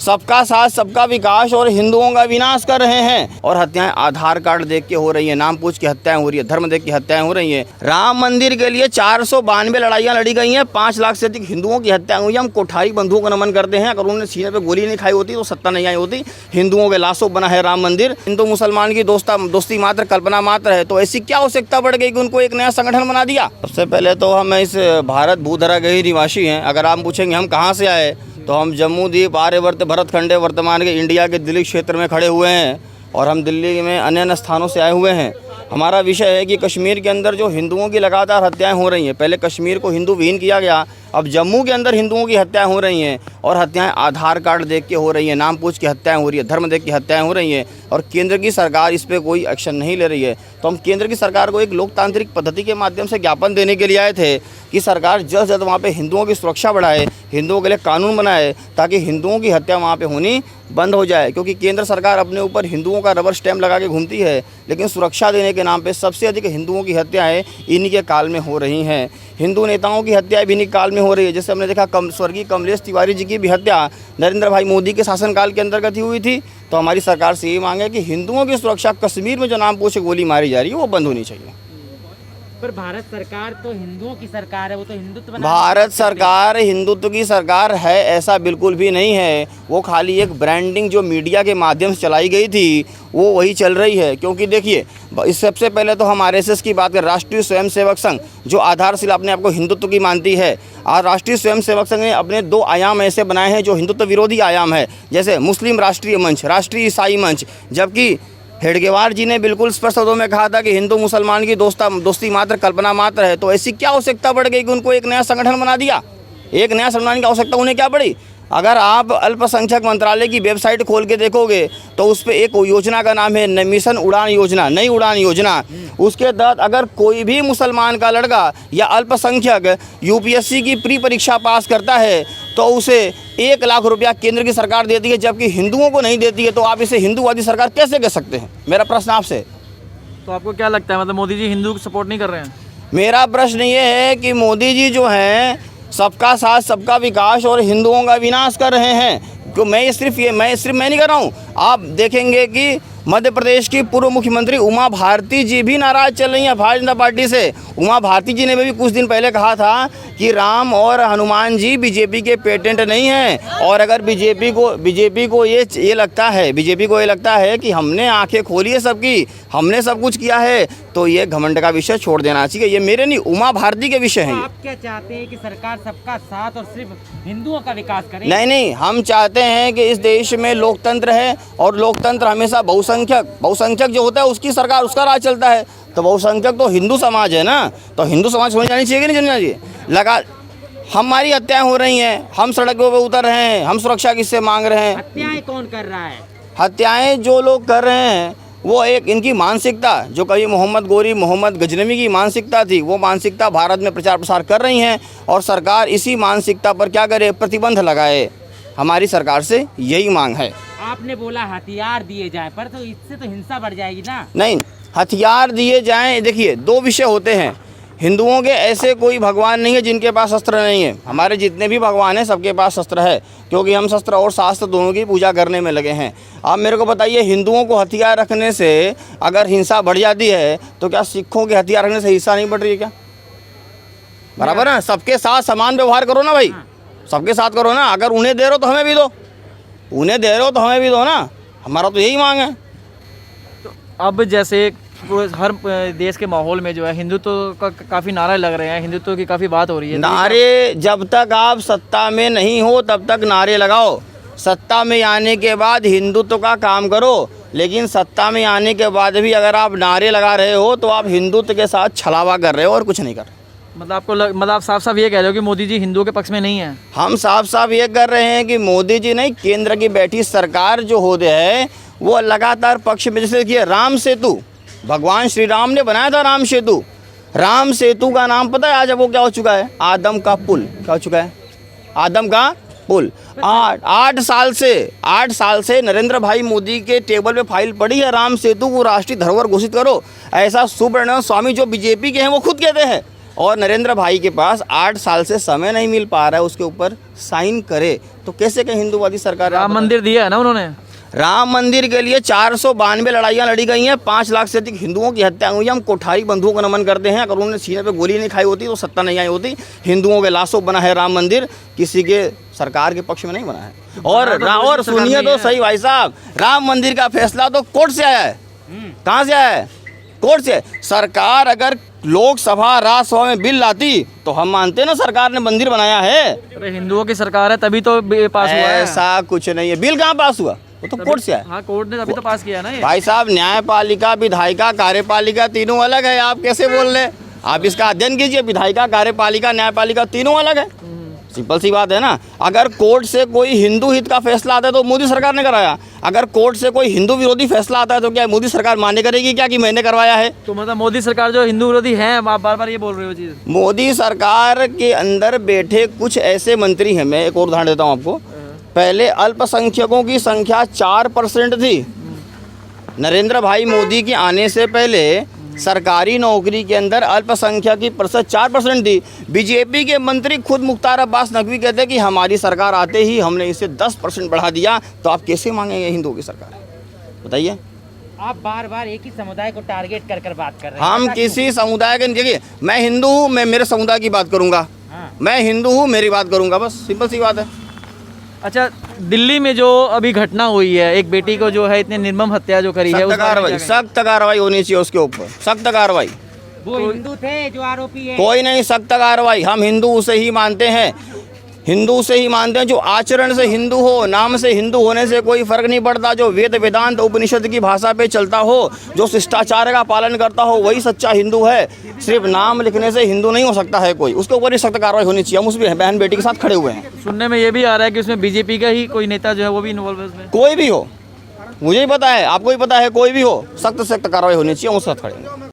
सबका साथ सबका विकास और हिंदुओं का विनाश कर रहे हैं। और हत्याएं आधार कार्ड देख के हो रही है, नाम पूछ के हत्याएं हो रही है, धर्म देख के हत्याएं हो रही है। राम मंदिर के लिए 492 लड़ाइयाँ लड़ी गई हैं, 5 लाख से अधिक हिंदुओं की हत्या हुई है। हम कोठारी बंधुओं को नमन करते हैं। अगर उन्होंने सीने पे गोली नहीं खाई होती तो सत्ता नहीं आई होती। हिंदुओं के लाशों बना है राम मंदिर। हिंदू मुसलमान की दोस्ती मात्र कल्पना मात्र है। तो ऐसी क्या आवश्यकता बढ़ गई कि उनको एक नया संगठन बना दिया। सबसे पहले तो हम इस भारत भूधरा के ही निवासी हैं। अगर आप पूछेंगे हम कहाँ से आए तो हम जम्मू द्वीप आर्यवर्त भरतखंड वर्तमान के इंडिया के दिल्ली क्षेत्र में खड़े हुए हैं और हम दिल्ली में अन्य स्थानों से आए हुए हैं। हमारा विषय है कि कश्मीर के अंदर जो हिंदुओं की लगातार हत्याएं हो रही हैं, पहले कश्मीर को हिंदू विहीन किया गया, अब जम्मू के अंदर हिंदुओं की हत्याएं हो रही हैं और हत्याएं आधार कार्ड देख के हो रही हैं, नाम पूछ के हत्याएं हो रही है, धर्म देख के हत्याएं हो रही हैं और केंद्र की सरकार इस पर कोई एक्शन नहीं ले रही है। तो हम केंद्र की सरकार को एक लोकतांत्रिक पद्धति के माध्यम से ज्ञापन देने के लिए आए थे कि सरकार जल्द से जल्द वहाँ पे हिंदुओं की सुरक्षा बढ़ाए, हिंदुओं के लिए कानून बनाए ताकि हिंदुओं की हत्या वहाँ पे होनी बंद हो जाए। क्योंकि केंद्र सरकार अपने ऊपर हिंदुओं का रबर स्टैम्प लगा के घूमती है, लेकिन सुरक्षा देने के नाम पे सबसे अधिक हिंदुओं की हत्याएं इन्हीं के काल में हो रही हैं। हिंदू नेताओं की हत्याएं भी इन्हीं काल में हो रही है। जैसे हमने देखा स्वर्गीय कमलेश तिवारी जी की भी हत्या नरेंद्र भाई मोदी के शासनकाल के अंतर्गत ही हुई थी। तो हमारी सरकार से ये मांग है कि हिंदुओं की सुरक्षा कश्मीर में जो नाम पूछ के गोली मारी जा रही है वो बंद होनी चाहिए। पर भारत सरकार तो हिंदुओं की सरकार है, वो तो हिंदुत्व भारत सरकार हिंदुत्व की सरकार है ऐसा बिल्कुल भी नहीं है। वो खाली एक ब्रांडिंग जो मीडिया के माध्यम से चलाई गई थी वो वही चल रही है। क्योंकि देखिए, इस सबसे पहले तो हम आरएसएस की बात करें, राष्ट्रीय स्वयंसेवक संघ जो आधारशिला अपने आप को हिंदुत्व की मानती है, और राष्ट्रीय स्वयंसेवक संघ ने अपने 2 आयाम ऐसे बनाए हैं जो हिंदुत्व विरोधी आयाम है, जैसे मुस्लिम राष्ट्रीय मंच, राष्ट्रीय ईसाई मंच। जबकि हेडगेवार जी ने बिल्कुल स्पष्ट शब्दों में कहा था कि हिंदू मुसलमान की दोस्ती मात्र कल्पना मात्र है। तो ऐसी क्या आवश्यकता बढ़ गई कि उनको एक नया संगठन बना दिया। एक नया संगठन की आवश्यकता उन्हें क्या पड़ी। अगर आप अल्पसंख्यक मंत्रालय की वेबसाइट खोल के देखोगे तो उस पर एक योजना का नाम है मिशन उड़ान योजना, नई उड़ान योजना। उसके तहत अगर कोई भी मुसलमान का लड़का या अल्पसंख्यक यूपीएससी की प्री परीक्षा पास करता है तो उसे 1 लाख रुपया केंद्र की सरकार देती है, जबकि हिंदुओं को नहीं देती है। तो आप इसे हिंदूवादी सरकार कैसे कह सकते हैं? मेरा प्रश्न आपसे। तो आपको क्या लगता है, मतलब मोदी जी हिंदू को सपोर्ट नहीं कर रहे हैं? मेरा प्रश्न ये है कि मोदी जी जो हैं सबका साथ सबका विकास और हिंदुओं का विनाश कर रहे हैं। तो मैं नहीं कर रहा हूँ। आप देखेंगे कि मध्य प्रदेश की पूर्व मुख्यमंत्री उमा भारती जी भी नाराज चल रही हैं भारतीय जनता पार्टी से। उमा भारती जी ने भी कुछ दिन पहले कहा था कि राम और हनुमान जी बीजेपी के पेटेंट नहीं हैं। और अगर बीजेपी को ये लगता है कि हमने आंखें खोली है सबकी, हमने सब कुछ किया है, तो ये घमंड का विषय छोड़ देना चाहिए। ये मेरे नहीं, उमा भारती के विषय हैं। आप क्या चाहते हैं कि सरकार सबका साथ और सिर्फ हिंदुओं का विकास करे? नहीं, हम चाहते हैं कि इस देश में लोकतंत्र है और लोकतंत्र हमेशा बहुसंख्यक जो होता है उसकी सरकार, उसका राज चलता है। तो बहुसंख्यक तो हिंदू समाज है ना, तो हिंदू समाज होनी जानी चाहिए कि नहीं जानी चाहिए। हमारी हत्याएं हो रही हैं, हम सड़कों पर उतर रहे हैं, हम सुरक्षा किससे मांग रहे हैं? हत्याएं कौन कर रहा है? हत्याएं जो लोग कर रहे हैं वो एक इनकी मानसिकता, जो कभी मोहम्मद गजनवी की मानसिकता थी, वो मानसिकता भारत में प्रचार प्रसार कर रही हैं। और सरकार इसी मानसिकता पर क्या करे, प्रतिबंध लगाए। हमारी सरकार से यही मांग है। आपने बोला हथियार दिए जाएं, पर तो इससे तो हिंसा बढ़ जाएगी ना? नहीं, हथियार दिए जाएं, देखिए 2 विषय होते हैं। हिंदुओं के ऐसे कोई भगवान नहीं है जिनके पास शस्त्र नहीं है। हमारे जितने भी भगवान हैं सबके पास शस्त्र है, क्योंकि हम शस्त्र और शास्त्र दोनों की पूजा करने में लगे हैं। आप मेरे को बताइए, हिंदुओं को हथियार रखने से अगर हिंसा बढ़ जाती है तो क्या सिखों के हथियार रखने से हिंसा नहीं बढ़ रही है क्या? बराबर है। सबके साथ समान व्यवहार करो ना भाई, सबके साथ करो ना। अगर उन्हें दे रहे हो तो हमें भी दो, उन्हें दे रहे हो तो हमें भी दो ना। हमारा तो यही मांग है। तो अब जैसे हर देश के माहौल में जो है हिंदुत्व का काफ़ी नारे लग रहे हैं, हिंदुत्व की काफ़ी बात हो रही है। नारे, जब तक आप सत्ता में नहीं हो तब तक नारे लगाओ। सत्ता में आने के बाद हिंदुत्व का काम करो, लेकिन सत्ता में आने के बाद भी अगर आप नारे लगा रहे हो तो आप हिंदुत्व के साथ छलावा कर रहे हो और कुछ नहीं कर रहे। मतलब आप साफ साफ ये कह रहे हो कि मोदी जी हिंदुओं के पक्ष में नहीं है? हम साफ साफ ये कर रहे हैं कि मोदी जी नहीं, केंद्र की बैठी सरकार जो होते है वो लगातार पक्ष में। जैसे देखिए, राम सेतु, भगवान श्री राम ने बनाया था राम सेतु। राम सेतु का नाम पता है आज वो क्या हो चुका है? आदम का पुल। क्या हो चुका है? आदम का पुल। 8 साल से नरेंद्र भाई मोदी के टेबल पे फाइल पड़ी है, राम सेतु को राष्ट्रीय धरोहर घोषित करो। ऐसा सुब्रमण्यम स्वामी जो बीजेपी के हैं वो खुद कहते हैं और नरेंद्र भाई के पास 8 साल से समय नहीं मिल पा रहा है उसके ऊपर साइन करे, तो कैसे कहीं हिंदूवादी सरकार है? राम मंदिर दिया है ना उन्होंने। राम मंदिर के लिए 492 लड़ाइयाँ लड़ी गई हैं, 5 लाख से अधिक हिंदुओं की हत्या हुई है। हम कोठारी बंधुओं को नमन करते हैं। अगर उन्होंने सीने पे गोली नहीं खाई होती तो सत्ता नहीं आई होती। हिंदुओं के लाशों बना है राम मंदिर, किसी के सरकार के पक्ष में नहीं बना है। और सुनिए तो सही भाई साहब, राम मंदिर का फैसला तो कोर्ट से आया है। कहाँ से आया है? कोर्ट से। सरकार अगर लोकसभा राज्यसभा में बिल लाती तो हम मानते हैं ना सरकार ने मंदिर बनाया है। अरे हिंदुओं की सरकार है तभी तो पास हुआ है। ऐसा कुछ नहीं है। बिल कहाँ पास हुआ? वो तो कोर्ट से आया। हाँ कोर्ट ने तभी तो पास किया ना ये। भाई साहब, न्यायपालिका, विधायिका, कार्यपालिका तीनों अलग है। आप कैसे बोल रहे हैं? आप इसका अध्ययन कीजिए। विधायिका, कार्यपालिका, न्यायपालिका तीनों अलग है। सिंपल सी बात है ना। अगर कोर्ट से कोई हिंदू हित का फैसला आता है तो मोदी सरकार ने कराया। अगर कोर्ट से कोई हिंदू विरोधी फैसला आता है तो क्या मोदी सरकार मान्य करेगी क्या कि मैंने करवाया है? तो मतलब मोदी सरकार जो हिंदू विरोधी है, आप बार बार ये बोल रहे हो चीज़। मोदी सरकार के अंदर बैठे कुछ ऐसे मंत्री हैं, मैं एक और उदाहरण देता हूँ आपको। पहले अल्पसंख्यकों की संख्या 4% थी। नरेंद्र भाई मोदी के आने से पहले सरकारी नौकरी के अंदर अल्पसंख्यक की प्रतिशत 4% थी। बीजेपी के मंत्री खुद मुख्तार अब्बास नकवी कहते हैं कि हमारी सरकार आते ही हमने इसे 10% बढ़ा दिया। तो आप कैसे मांगेंगे हिंदुओं की सरकार? बताइए। आप बार बार एक ही समुदाय को टारगेट कर कर बात कर रहे हैं। हम किसी समुदाय के, देखिए मैं हिंदू हूँ, मैं मेरे समुदाय की बात करूँगा। मैं हिंदू हूँ, मेरी बात करूँगा, बस सिंपल सी बात है। अच्छा, दिल्ली में जो अभी घटना हुई है, एक बेटी को जो है इतने निर्मम हत्या जो करी है, सख्त कार्रवाई होनी चाहिए उसके ऊपर, सख्त कार्रवाई। वो हिंदू थे जो आरोपी है। कोई नहीं, सख्त कार्रवाई। हम हिंदू उसे ही मानते हैं, हिंदू से ही मानते हैं जो आचरण से हिंदू हो। नाम से हिंदू होने से कोई फर्क नहीं पड़ता। जो वेद वेदांत उपनिषद की भाषा पे चलता हो, जो शिष्टाचार का पालन करता हो, वही सच्चा हिंदू है। सिर्फ नाम लिखने से हिंदू नहीं हो सकता है कोई। उसके ऊपर ही सख्त कार्रवाई होनी चाहिए। हम उस बहन बेटी के साथ खड़े हुए हैं। सुनने में ये भी आ रहा है कि उसमें बीजेपी का ही कोई नेता जो है वो भी इन्वॉल्व है उसमें। कोई भी हो, मुझे ही पता है, आपको ही पता है, कोई भी हो, सख्त से सख्त कार्रवाई होनी चाहिए। हम उसके साथ खड़े हैं।